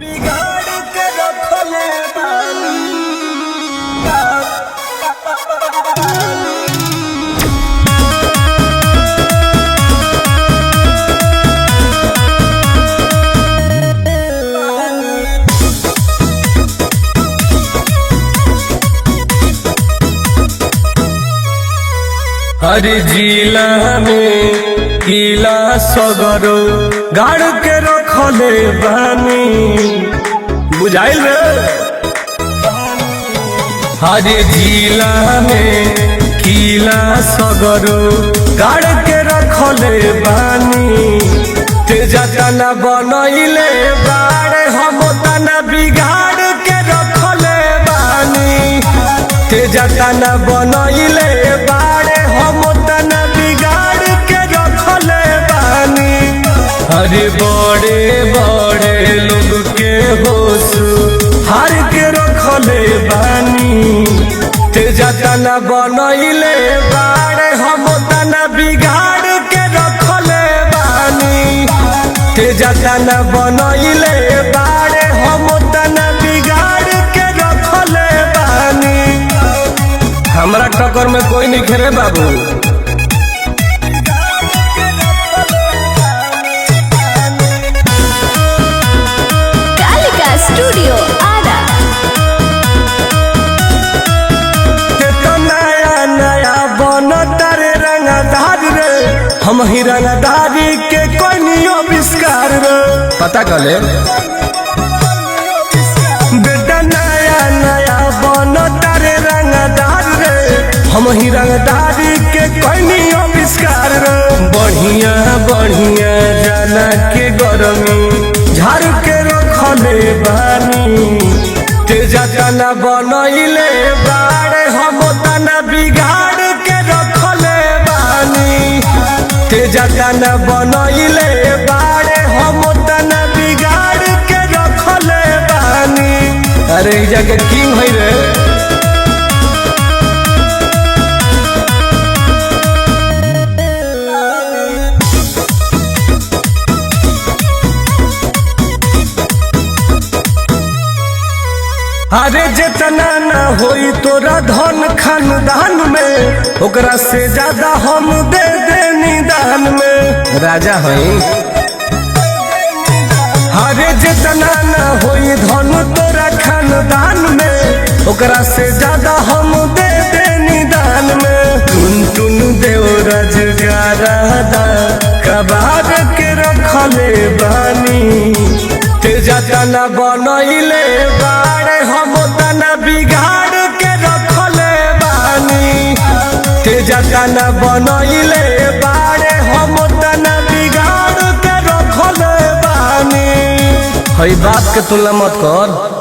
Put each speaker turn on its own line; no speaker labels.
बिगाड़ के रखले बानी। हर जिला में किला सगरो गाड़ के रखले बानी। बुझाइल रे। हर जिला में किला सगरो गाड़ के रखले बानी। तेजा तना बनइले बाड़े हम तना बिगाड़ के रखले बानी। तेजा तना बनइले बाड़े हम तना बिगाड़ के रखले बानी। अरे बड़े बड़े लोग के होश हार के रखले बानी। तेजा तना बनइले बाड़े हम तना बिगाड़ के रखले बानी। तेजा तना बनइले बाड़े हम तना बिगाड़ के रखले बानी। हमरा टक्कर में कोई नहीं खेरे बाबू।
कालिका स्टूडियो आरा।
तो नया नया बनता रे रंगदार रे। हम ही रंगदारी के कोई नहीं आविष्कार रे। पता कले बेटा नया नया बनता रे रंगदार रे। हम ही रंगदारी के कोई नहीं आविष्कार रे। बढ़िया बढ़िया जाना के गरमी झाड़ के रखले बानी। तेजा तना बनइले बाड़े हम तना बिगाड़ के रखले बानी। तेजा तना बनइले बाड़े हम तना बिगाड़ के रखले बानी। अरे ई जगह किंग है रे। अरे जितना न होई तोरा धन खानदान में ओकरा से ज्यादा हम दे दे निदान में। राजा हई। अरे जितना न होई धन तोरा खानदान में ओकरा से ज्यादा हम दे दे निदान में। टुन टुन देव राजगारादा कबार के रखले बानी। तेजा तना बनइले बाड़े हम तना बिगाड़ के रखले बानी। तेजा तना बनइले बाड़े हम तना बिगाड़ के रखले बानी। हई बात के तुलना मत कर।